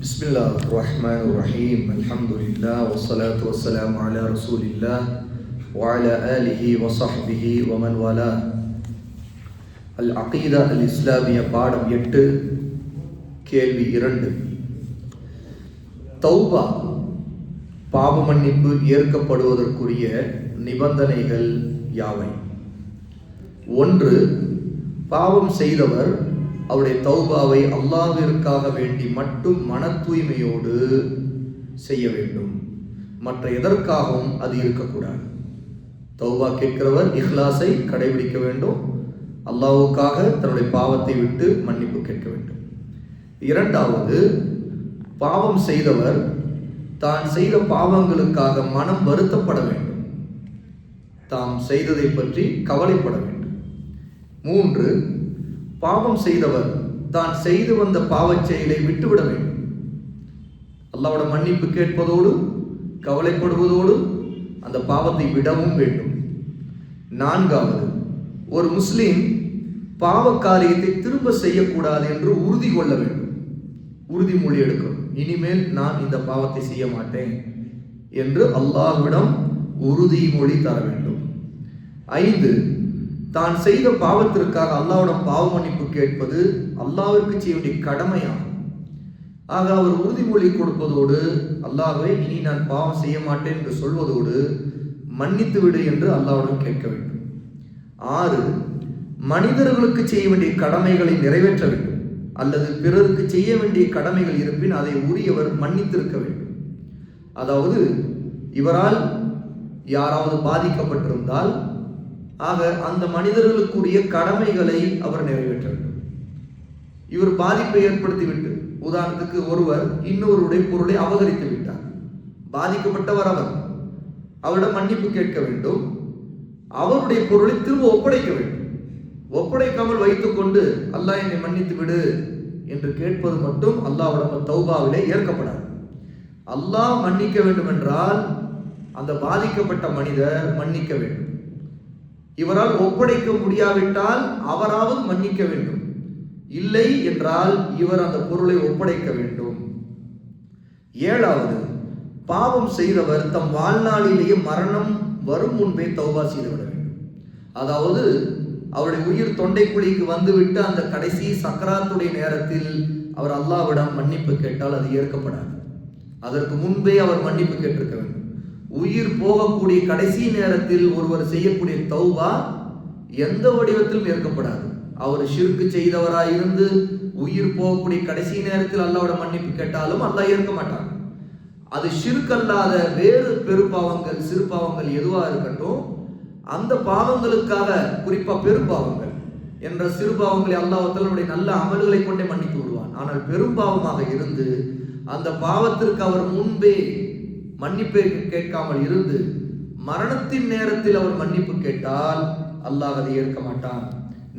Bismillahirrahmanirrahim. Alhamdulillah wassalatu wassalamu ala rasulillah wa ala alihi wa sahbihi wa man wala. Al-Aqeeda al-Islamiyya பாடம் 8 கேள்வி 2. தௌபா பாவ மன்னிப்பு ஏற்கப்படுவதற்குரிய நிபந்தனைகள் யாவை? 1. பாவம் செய்தவர் அவருடைய தௌபாவை அல்லாஹ்விற்காக வேண்டி மட்டும் மன தூய்மையோடு செய்ய வேண்டும். மற்ற எதற்காகவும் அது இருக்கக்கூடாது. தௌபா கேட்கிறவர் இஹ்லாஸை கடைபிடிக்க வேண்டும். அல்லாஹ்வுக்காக தன்னுடைய பாவத்தை விட்டு மன்னிப்பு கேட்க வேண்டும். 2. பாவம் செய்தவர் தான் செய்த பாவங்களுக்காக மனம் வருத்தப்பட வேண்டும். தாம் செய்ததை பற்றி கவலைப்பட வேண்டும். 3. பாவம் செய்தவர் தான் செய்து வந்த பாவச் செயலை விட்டுவிட வேண்டும். அல்லாஹ்வோட மன்னிப்பு கேட்பதோடு கவலைப்படுவதோடு அந்த பாவத்தை விடவும் வேண்டும். 4. ஒரு முஸ்லிம் பாவ காரியத்தை திரும்ப செய்யக்கூடாது என்று உறுதி கொள்ள வேண்டும். உறுதிமொழி எடுக்கணும். இனிமேல் நான் இந்த பாவத்தை செய்ய மாட்டேன் என்று அல்லாஹ்விடம் உறுதிமொழி தர வேண்டும். 5. தான் செய்த பாவத்திற்காக அல்லாஹ்விடம் பாவ மன்னிப்பு கேட்பது அல்லாஹ்விற்கு செய்ய வேண்டிய கடமையாகும். ஆக அவர் உறுதிமொழி கொடுப்பதோடு அல்லாஹ்வே இனி நான் பாவம் செய்ய மாட்டேன் என்று சொல்வதோடு மன்னித்து விடு என்று அல்லாஹ்விடம் கேட்க வேண்டும். 6. மனிதர்களுக்கு செய்ய வேண்டிய கடமைகளை நிறைவேற்ற வேண்டும். அல்லது பிறருக்கு செய்ய வேண்டிய கடமைகள் இருப்பின் அதை உரியவர் மன்னித்திருக்க வேண்டும். அதாவது இவரால் யாராவது பாதிக்கப்பட்டிருந்தால் ஆக அந்த மனிதர்களுக்குரிய கடமைகளை அவர் நிறைவேற்ற வேண்டும். இவர் பாதிப்பை ஏற்படுத்திவிட்டு, உதாரணத்துக்கு ஒருவர் இன்னொருடைய பொருளை அபகரித்து விட்டார். பாதிக்கப்பட்டவர் அவரிடம் மன்னிப்பு கேட்க வேண்டும். அவருடைய பொருளை திரும்ப ஒப்படைக்க வேண்டும். ஒப்படைக்காமல் வைத்துக்கொண்டு அல்லாஹ் என்னை மன்னித்து விடு என்று கேட்பது மட்டும் அல்லாஹ்விடம் தௌபாவிலே ஏற்கப்படாது. அல்லாஹ் மன்னிக்க வேண்டும் என்றால் அந்த பாதிக்கப்பட்ட மனிதர் மன்னிக்க வேண்டும். இவரால் ஒப்படைக்க முடியாவிட்டால் அவராவது மன்னிக்க வேண்டும். இல்லை என்றால் இவர் அந்த பொருளை ஒப்படைக்க வேண்டும். 7. பாவம் செய்தவர் தம் வாழ்நாளிலேயே மரணம் வரும் முன்பே தௌபா செய்துவிட வேண்டும். அதாவது அவருடைய உயிர் தொண்டைக்குழிக்கு வந்துவிட்டு அந்த கடைசி சக்கராத்துடைய நேரத்தில் அவர் அல்லாஹ்விடம் மன்னிப்பு கேட்டால் அது ஏற்கப்படாது. அதற்கு முன்பே அவர் மன்னிப்பு கேட்டிருக்க வேண்டும். உயிர் போகக்கூடிய கடைசி நேரத்தில் ஒருவர் செய்யக்கூடிய தௌபா எந்த வடிவத்திலும் ஏற்கப்படாது. அவர் ஷிர்க் செய்தவராயிருந்து உயிர் போகக்கூடிய கடைசி நேரத்தில் அல்லாஹ்வோட மன்னிப்பு கேட்டாலும் அல்லாஹ் ஏற்க மாட்டான். அது ஷிர்க் அல்லாத வேறு பெருப்பாவங்கள் சிறு பாவங்கள் எதுவாக இருக்கட்டும், அந்த பாவங்களுக்காக குறிப்பா பெரும்பாவங்கள் என்ற சிறு பாவங்களை அல்லாஹ் தன்னுடைய நல்ல அமல்களை கொண்டே மன்னித்து விடுவான். ஆனால் பெரும்பாவமாக இருந்து அந்த பாவத்திற்கு அவர் முன்பே மன்னிப்பை கேட்காமல் இருந்து மரணத்தின் நேரத்தில் அவர் மன்னிப்பு கேட்டால் அல்லாஹ் அதை ஏற்க மாட்டான்.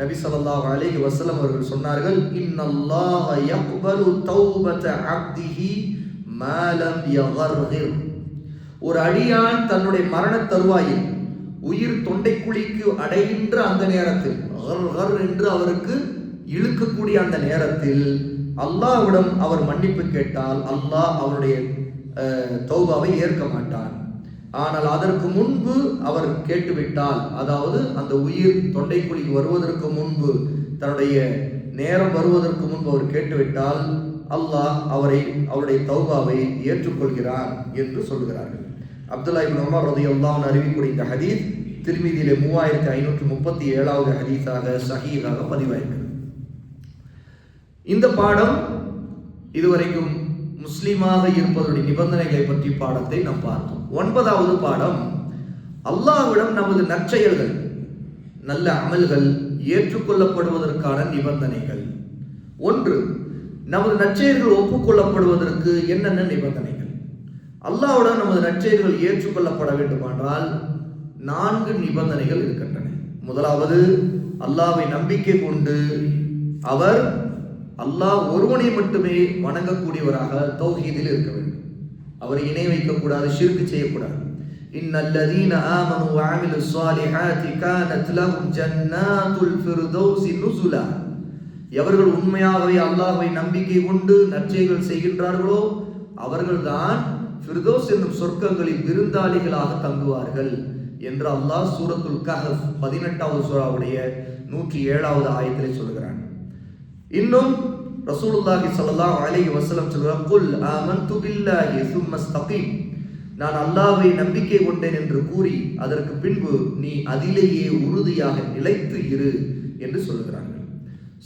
நபி ஸல்லல்லாஹு அலைஹி வஸல்லம் அவர்கள் சொன்னார்கள், இன்னல்லாஹ யக்பலு தௌபத அப்திஹி மா லம் யகர்கிர். ஒரு அடியான் தன்னுடைய மரண தருவாயில் உயிர் தொண்டைக்குழிக்கு அடைகின்ற அந்த நேரத்தில் என்று அவருக்கு இழுக்கக்கூடிய அந்த நேரத்தில் அல்லாஹ்விடம் அவர் மன்னிப்பு கேட்டால் அல்லாஹ் அவருடைய தௌபாவை ஏற்க மாட்டான். ஆனால் அதற்கு முன்பு அவர் கேட்டுவிட்டால், அதாவது அந்த உயிர் தொண்டைக்குழிக்கு வருவதற்கு முன்பு தன்னுடைய நேரம் வருவதற்கு முன்பு அவர் கேட்டுவிட்டால் அல்லாஹ் அவருடைய தௌபாவை ஏற்றுக்கொள்கிறார் என்று சொல்கிறார்கள். அப்துல்லாஹ் இப்னு உமர் ரலியல்லாஹு அன்ஹு அறிவிக்கக்கூடிய இந்த ஹதீஸ் திர்மிதியிலே 3537வது ஹதீஸாக சஹீஹாக பதிவாயிருக்கிறது. இந்த பாடம் இதுவரைக்கும் முஸ்லிமாக இருப்பதனுடைய நிபந்தனைகளை பற்றி பாடத்தை நாம் பார்த்தோம். 9வது பாடம், அல்லாஹ்விடம் நமது நற்செயல்கள் நல்ல அமல்கள் ஏற்றுக்கொள்ளப்படுவதற்கான நிபந்தனைகள். 1. நமது நற்செயல்கள் ஒப்புக்கொள்ளப்படுவதற்கு என்னென்ன நிபந்தனைகள்? அல்லாஹ்விடம் நமது நற்செயல்கள் ஏற்றுக்கொள்ளப்பட வேண்டுமானால் 4 நிபந்தனைகள் இருக்கின்றன. முதலாவது, அல்லாஹ்வை நம்பிக்கை கொண்டு அவர் அல்லாஹ் ஒருவனை மட்டுமே வணங்கக்கூடியவராக தௌஹீதில் இருக்க வேண்டும். அவரை இணை வைக்கக்கூடாது, ஷிர்க் செய்யக்கூடாது. இன்னல்லதீன ஆமனு வ அமிலுஸ் ஸாலிஹாத்தி கானத் லஹும் ஜன்னாத்துல் ஃபிர்தௌஸி நுஸுலா. எவர்கள் உண்மையாகவே அல்லாஹ்வை நம்பிக்கை கொண்டு நற்செயல்கள் செய்கின்றார்களோ அவர்கள்தான் ஃபிர்தௌஸ் என்னும் சொர்க்கங்களில் விருந்தாளிகளாக தங்குவார்கள் என்று அல்லாஹ் சூரத்துல் கஹஃப் 18வது சூராவுடைய 107வது ஆயத்திலே சொல்கிறான். இன்னும் ரசூலுல்லாஹி ஸல்லல்லாஹு அலைஹி வஸல்லம் சொல்கிறார், குல் ஆமன்து பில்லாஹி சும்ம இஸ்தகீம், நான் அல்லாஹ்வை நம்பிக்கை கொண்டேன் என்று கூறி அதற்கு பின்பு நீ அதிலேயே உறுதியாக நிலைத்து இரு என்று சொல்கிறார்கள்.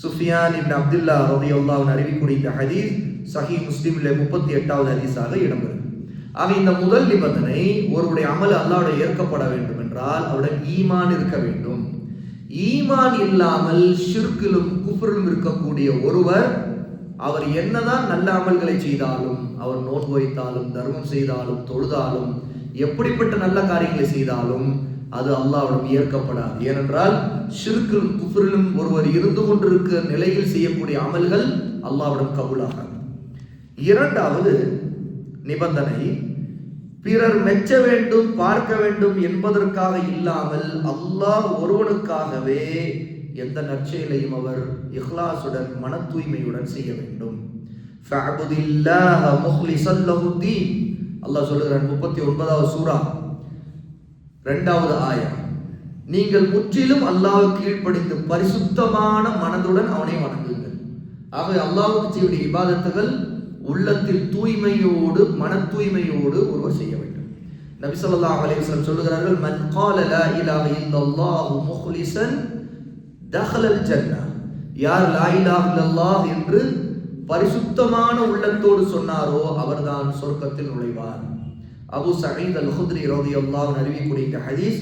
சுஃபியான் இப்னு அப்துல்லாஹ் ரலியல்லாஹு அன்ஹு அறிவிக்கக்கூடிய இந்த ஹதீஸ் சஹீஹ் முஸ்லிமிலே 38வது ஹதீஸாக இடம்பெறும். ஆக இந்த முதல் நிபந்தனை, ஒருவருடைய அமல் அல்லாஹ்வுடைய ஏற்கப்பட வேண்டும் என்றால் அவருடைய ஈமான் இருக்க வேண்டும். ஈமான் இல்லாமல் ஷிர்கிலும் குஃப்ரிலும் இருக்கக்கூடிய ஒருவர், அவர் என்னதான் நல்ல அமல்களை செய்தாலும், அவர் நோன்பு வைத்தாலும், தர்மம் செய்தாலும், தொழுதாலும், எப்படிப்பட்ட நல்ல காரியங்களை செய்தாலும் அது அல்லாஹ்விடம் ஏற்கப்படாது. ஏனென்றால் ஷிர்கிலும் குஃப்ரிலும் ஒருவர் இருந்து கொண்டிருக்கிற நிலையில் செய்யக்கூடிய அமல்கள் அல்லாஹ்விடம் கபூலாகாது. இரண்டாவது நிபந்தனை, பிறர் மெச்ச வேண்டும், பார்க்க வேண்டும் என்பதற்காக இல்லாமல் அல்லாஹ் ஒருவனுக்காகவே எந்த நற்செயலையும் அவர் இஹ்லாசுடன் மன தூய்மையுடன் செய்ய வேண்டும். ஃபஅபுதில்லாஹ முக்லிஸன் லஹுத்தீன், அல்லாஹ் சொல்கிறான் 39வது சூரா 2வது ஆயா, நீங்கள் முற்றிலும் அல்லாஹ்வுக்கு கீழ்ப்படிந்து பரிசுத்தமான மனதுடன் அவனை வணங்குங்கள். ஆகவே அல்லாஹ்வுக்கு செய்யக்கூடிய இபாதத்துகள் உள்ளத்தில் தூய்மையோடு மன தூய்மையோடு ஒருவர் செய்ய வேண்டும். நபி ஸல்லல்லாஹு அலைஹி வஸல்லம் சொல்கிறார்கள், மன் கால லா இலாஹ இல்லல்லாஹு முக்லிஸன் தஹலல் ஜன்னah, யார் லா இலாஹ இல்லல்லாஹ் என்று பரிசுத்தமான உள்ளத்தோடு சொன்னாரோ அவர்தான் சொர்க்கத்தில் நுழைவார். அபூ சயீத் அல்-குத்ரி ரலியல்லாஹு அன்ஹு அறிவிக்கக்கூடிய இந்த ஹதீஸ்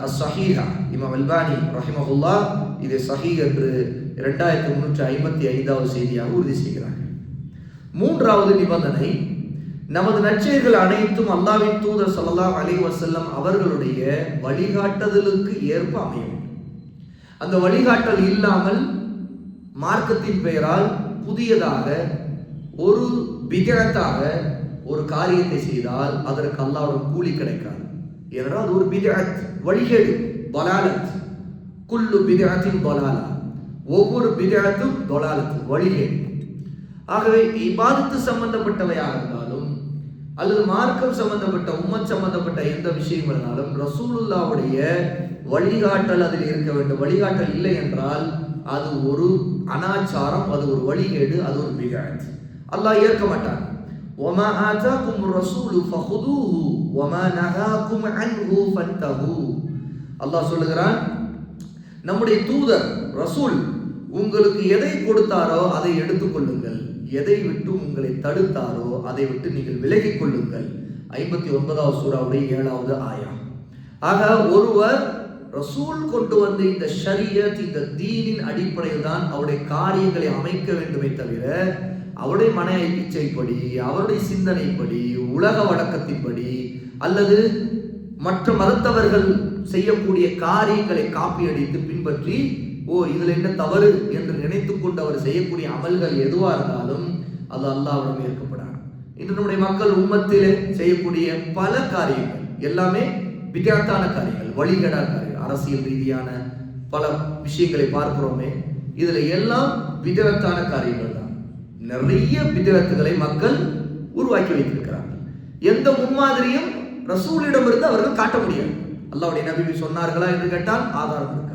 அஸ்-ஸஹீஹா, இமாம் அல்பானி ரஹிமஹுல்லாஹ் இதை ஸஹீஹ் என்று 2355வது செய்தியாக உறுதி செய்கிறார்கள். மூன்றாவது நிபந்தனை, நமது நற்செயல்கள் அனைத்தும் அல்லாஹ்வின் தூதர் ஸல்லல்லாஹு அலைஹி வஸல்லம் அவர்களுடைய வழிகாட்டுதலுக்கு ஏற்ப அமைய வேண்டும். அந்த வழிகாட்டல் இல்லாமல் மார்க்கத்தின் பெயரால் புதியதாக ஒரு பித்அத்தாக ஒரு காரியத்தை செய்தால் அதற்கு அல்லாஹ்வுடைய கூலி கிடைக்காது. ஏனென்றால் அது ஒரு பித்அத், வழிகேடு, பலாலத். குல்லு பித்அத்தின் பலாலா, ஒவ்வொரு பித்அத்தும் பலாலத், வழிகேடு. ஆகவே இபாதத்து சம்பந்தப்பட்டவையாக இருந்தாலும் அல்லது மார்க்கம் சம்பந்தப்பட்ட உம்மத் சம்பந்தப்பட்ட எந்த விஷயங்கள் இருந்தாலும் ரசூலுல்லாஹ்வுடைய வழிகாட்டல் அதில் இருக்க வேண்டும். வழிகாட்டல் இல்லை என்றால் அது ஒரு அனாச்சாரம், அது ஒரு வழிகேடு, அது ஒரு பித்அத். அல்லாஹ் ஏற்க மாட்டான். வமா ஆதாகுமுர் ரசூலு ஃபஹுதூஹு வமா நஹாகும் அன்ஹு ஃபன்தஹு. அல்லாஹ் சொல்லுகிறான், நம்முடைய தூதர் ரசூல் உங்களுக்கு எதை கொடுத்தாரோ அதை எடுத்துக்கொள்ளுங்கள், எதை விட்டு உங்களை தடுத்தாரோ அதை விட்டு நீங்கள் விலகிக் கொள்ளுங்கள். 59வது சூராவுடைய 7வது ஆயா. ஆக ஒருவர் ரசூல் கொண்டு வந்து இந்த ஷரியத், இந்த தீனின் அடிப்படையில் தான் அவருடைய காரியங்களை அமைக்க வேண்டுமே தவிர அவருடைய மன இச்சைப்படி, அவருடைய சிந்தனைப்படி, உலக வழக்கத்தின்படி அல்லது மற்ற மதத்தவர்கள் செய்யக்கூடிய காரியங்களை காப்பி அடித்து பின்பற்றி இதுல என்ன தவறு என்று நினைத்துக் கொண்டு அவர் செய்யக்கூடிய அமல்கள் எதுவா இருந்தாலும் அது அல்லாஹ்விடம் ஏற்கப்படாது. இன்று நம்முடைய மக்கள் உம்மத்திலே செய்யக்கூடிய பல காரியங்கள் எல்லாமே பித்அத்தான காரியங்கள், வழிகேடான காரியங்கள், அரசியல் ரீதியான பல விஷயங்களை பார்க்கிறோமே, இதுல எல்லாம் பித்அத்தான காரியங்கள் தான். நிறைய பித்அத்துகளை மக்கள் உருவாக்கி வைத்திருக்கிறார்கள். எந்த முன்மாதிரியும் ரசூலிடமிருந்து அவர்கள் காட்ட முடியாது. அல்லாஹ்வுடைய நபி சொன்னார்களா என்று கேட்டால் ஆதாரம் இருக்காது.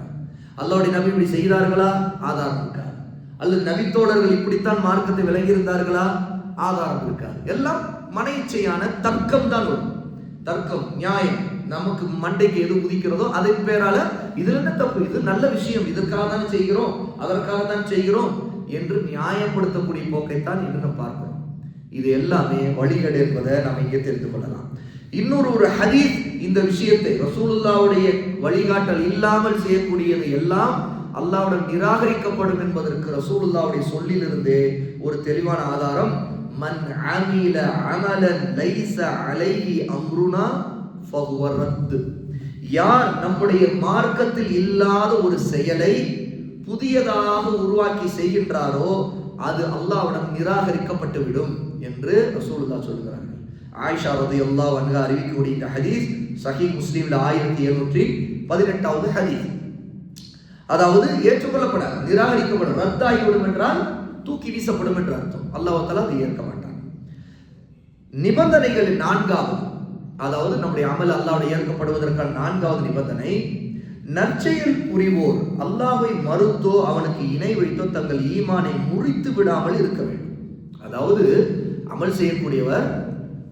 அல்லாஹ்வுடைய நபி இப்படி செய்தார்களா? ஆதாரம் இருக்காது. அல்லது நபித்தோழர்கள் இப்படித்தான் மார்க்கத்தை விளங்கி இருந்தார்களா? ஆதாரம் இருக்காது. எல்லாம் மன இச்சையான தர்க்கம் தான் வரும். தர்க்கம், நியாயம், நமக்கு மண்டைக்கு எது உதிக்கிறதோ அதன் பேரால இதுல என்ன தப்பு, இது நல்ல விஷயம், இதற்காக தான் செய்கிறோம், அதற்காக தான் செய்கிறோம் என்று நியாயப்படுத்தக்கூடிய போக்கைத்தான் இன்று நாம் பார்க்கிறோம். இது எல்லாமே வழிகேடு என்பதை நாம் இங்கே தெரிந்து கொள்ளலாம். இன்னொரு ஹதீஸ் இந்த விஷயத்தை, ரசூலுல்லாஹ்வுடைய வழிகாட்டல் இல்லாமல் செய்யக்கூடியது எல்லாம் அல்லாஹ்வுடன் நிராகரிக்கப்படும் என்பதற்கு ரசூலுல்லாஹ்வுடைய சொல்லிலிருந்தே ஒரு தெளிவான ஆதாரம். மன் அமில அமலன் லைஸ அலைஹி அம்ருனா ஃபஹுவ ரத். யார் நம்முடைய மார்க்கத்தில் இல்லாத ஒரு செயலை புதியதாக உருவாக்கி செய்கின்றாரோ அது அல்லாஹ்விடம் நிராகரிக்கப்பட்டு விடும் என்று ரசூலுல்லாஹ் சொல்கிறார்கள். ஆயிஷா ரலியல்லாஹு அன்ஹா அறிவிக்கக்கூடிய இந்த ஹதீஸ் சஹீஹ் முஸ்லிம்ல 1718வது ஹதீஸ். அதாவது ஏற்றுக்கொள்ளப்படாது, நிராகரிக்கப்படும், ரத்தாகிவிடும் என்றால் தூக்கி வீசப்படும் என்று அர்த்தம். அல்லாஹ் தஆலா அதை ஏற்க மாட்டான். நிபந்தனைகள் நான்காவது, அதாவது நம்முடைய அமல் அல்லாஹ்வுடைய ஏற்கப்படுவதற்கான நான்காவது நிபந்தனை, நற்செயல் புரிவோர் அல்லாஹ்வை மறுத்தோ அவனுக்கு இணை வைத்தோ தங்கள் ஈமானை முறித்து விடாமல் இருக்க வேண்டும். அதாவது அமல் செய்யக்கூடியவர்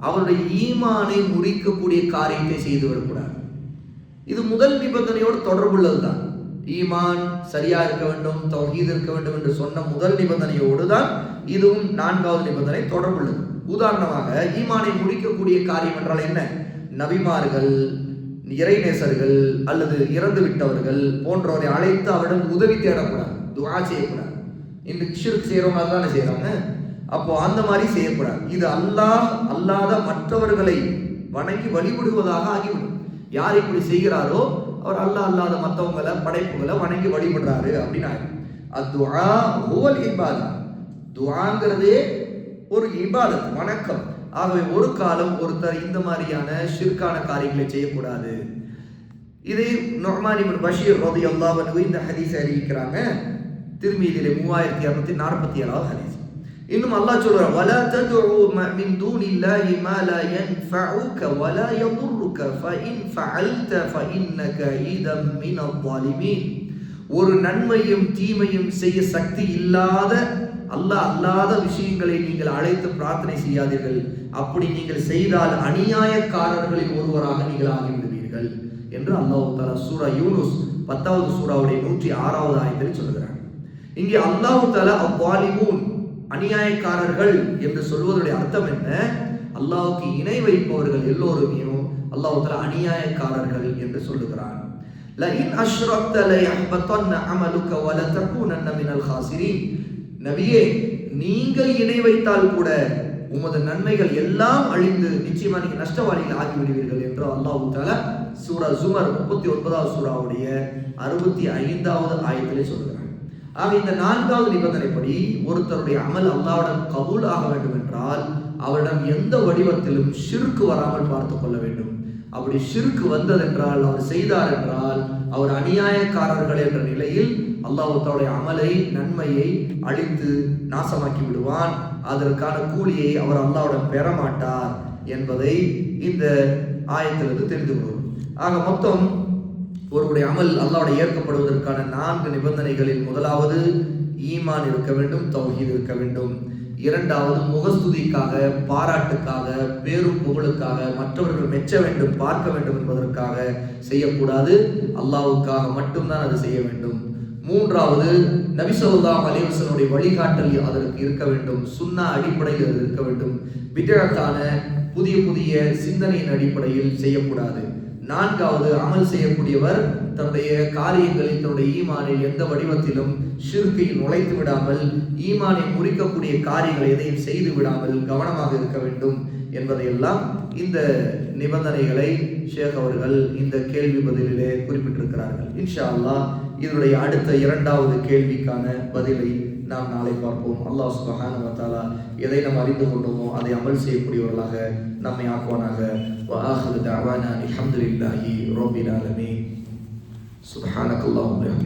அவருடைய ஈமானை முறிக்கக்கூடிய காரியத்தை செய்து வரக்கூடாது. இது முதல் நிபந்தனையோடு தொடர்புள்ளது தான். ஈமான் சரியா இருக்க வேண்டும், தௌஹீத் இருக்க வேண்டும் என்று சொன்ன முதல் நிபந்தனையோடு தான் இதுவும் நான்காவது நிபந்தனை தொடர்புள்ளது. உதாரணமாக, ஈமானை முடிக்கக்கூடிய காரியம் என்றால் என்ன? நபிமார்கள், இறைநேசர்கள் அல்லது இறந்து விட்டவர்கள் போன்றவரை அழைத்து அவரிடம் உதவி தேடக்கூடாது, துஆ செய்யக்கூடாது. இன்றைக்கு ஷிர்க் செய்யறவங்க அதுதானே செய்யறாங்க. அப்போ அந்த மாதிரி செய்யக்கூடாது. இது அல்லாஹ் அல்லாத மற்றவர்களை வணங்கி வழிபடுவதாக ஆகிவிடும். யார் இப்படி செய்கிறாரோ அவர் அல்லாஹ் அல்லாத மற்றவங்களை, படைப்புகளை வணங்கி வழிபடுறாரு அப்படின்னு ஆகும். அத்துஆ ஹுவல் இபாதா, துஆங்கிறதே ஒரு இபாதத், வணக்கம். ஆகவே ஒரு காலம் ஒருத்தர் இந்த மாதிரியான ஷிர்கான காரியங்களை செய்யக்கூடாது. இதை நுஅமான் இப்னு பஷீர் ரலியல்லாஹு அன்ஹு இந்த ஹதீஸை அறிவிக்கிறாங்க. திர்மிதியிலே 3247வது ஹதீஸ். இன்னும் அல்லாஹ் சொல்றார், வலா ததுஉ மின் தூனில்லாஹி மா லா யன்ஃபஉக வலா யதுர்ருக ஃபஇன் ஃபஅல்த ஃபஇன்னக இதம் மினல் ஸாலிமீன். ஒரு நன்மையும் தீமையும் செய்ய சக்தி இல்லாத அல்லாஹ் அல்லாத விஷயங்களை நீங்கள் அழைத்து பிரார்த்தனை செய்யாதீர்கள். அப்படி நீங்கள் செய்தால் அநியாயக்காரர்களில் ஒருவராக நீங்கள் ஆகிவிடுவீர்கள் என்று அல்லாஹ் தஆலா சூரா யூனுஸ் 10வது சூராவுடைய 106வது ஆயத்தில் சொல்கிறார். இங்கே அல்லாஹ் தஆலா அவ்வாலிமூன், அநியாயக்காரர்கள் என்று சொல்வதனுடைய அர்த்தம் என்ன? அல்லாஹ்வுக்கு இணை வைப்பவர்கள் எல்லோருமே அல்லாஹ் தஆலா அநியாயக்காரர்கள் என்று சொல்லுகிறார். லஇன் அஷ்ரக்த லயஹ்பதன்ன அமலுக வலதகுனன்ன மினல் காசிரீன். நபியே, நீங்கள் இணை வைத்தால் கூட உமது நன்மைகள் எல்லாம் அழிந்து நிச்சயமா நீங்க நஷ்டவாளிகள் ஆகிவிடுவீர்கள் என்று அல்லாஹ் தஆலா சூரா ஜுமர் 39வது சூராவுடைய 65வது ஆயத்திலே சொல்கிறார். ஆக இந்த நான்காவது நிபந்தனைப்படி ஒருத்தருடைய அமல் அல்லாஹ்விடம் கபூல் ஆக வேண்டும் என்றால் அவரிடம் எந்த வடிவத்திலும் ஷிர்க் வராமல் பார்த்துக் கொள்ள வேண்டும். அப்படி ஷிர்க் வந்ததென்றால், அவர் செய்தார் என்றால், அவர் அநியாயக்காரர்கள் என்ற நிலையில் அல்லாஹ் தஆலா அமலை, நன்மையை அழித்து நாசமாக்கி விடுவான். அதற்கான கூலியை அவர் அல்லாஹ்விடம் பெற மாட்டார் என்பதை இந்த ஆயத்திலிருந்து தெரிந்து கொள்வோம். ஆக மொத்தம் ஒருவருடைய அமல் அல்லாஹ்வுடைய ஏற்கப்படுவதற்கான 4 நிபந்தனைகளில் முதலாவது ஈமான் இருக்க வேண்டும், தௌஹீத் இருக்க வேண்டும். இரண்டாவது முகஸ்துதிக்காக, பாராட்டுக்காக, பேரும் புகழுக்காக, மற்றவர்கள் மெச்ச வேண்டும், பார்க்க வேண்டும் என்பதற்காக செய்யக்கூடாது, அல்லாஹ்வுக்காக மட்டும்தான் அது செய்ய வேண்டும். மூன்றாவது நபி ஸல்லல்லாஹு அலைஹி வஸல்லம் வழிகாட்டல் அதற்கு இருக்க வேண்டும், சுன்னா அடிப்படையில் அது இருக்க வேண்டும். பித்அத்தான புதிய புதிய சிந்தனையின் அடிப்படையில் செய்யக்கூடாது. நான்காவது, அமல் செய்யக்கூடியவர் தன்னுடைய காரியங்களில், தன்னுடைய ஈமானில் எந்த வடிவத்திலும் ஷிர்க்கை நுழைத்து விடாமல், ஈமானை முறிக்கக்கூடிய காரியங்களை எதையும் செய்து விடாமல் கவனமாக இருக்க வேண்டும் என்பதையெல்லாம் இந்த நிபந்தனைகளை ஷேக் அவர்கள் இந்த கேள்வி பதிலிலே குறிப்பிட்டிருக்கிறார்கள். இன்ஷா அல்லாஹ் இதனுடைய அடுத்த 2வது கேள்விக்கான பதிலை நாம் நாளை பார்ப்போம். அல்லாஹ் சுப்ஹானஹு வ தஆலா எதை நாம் அறிந்து கொண்டோமோ அதை அமல் செய்யக்கூடியவர்களாக நம்மை ஆக்குவானாக. வ ஆகிரு தஅவானா அல்ஹம்துலில்லாஹி ரப்பில் ஆலமீன். சுப்ஹானக்கல்லாஹும்ம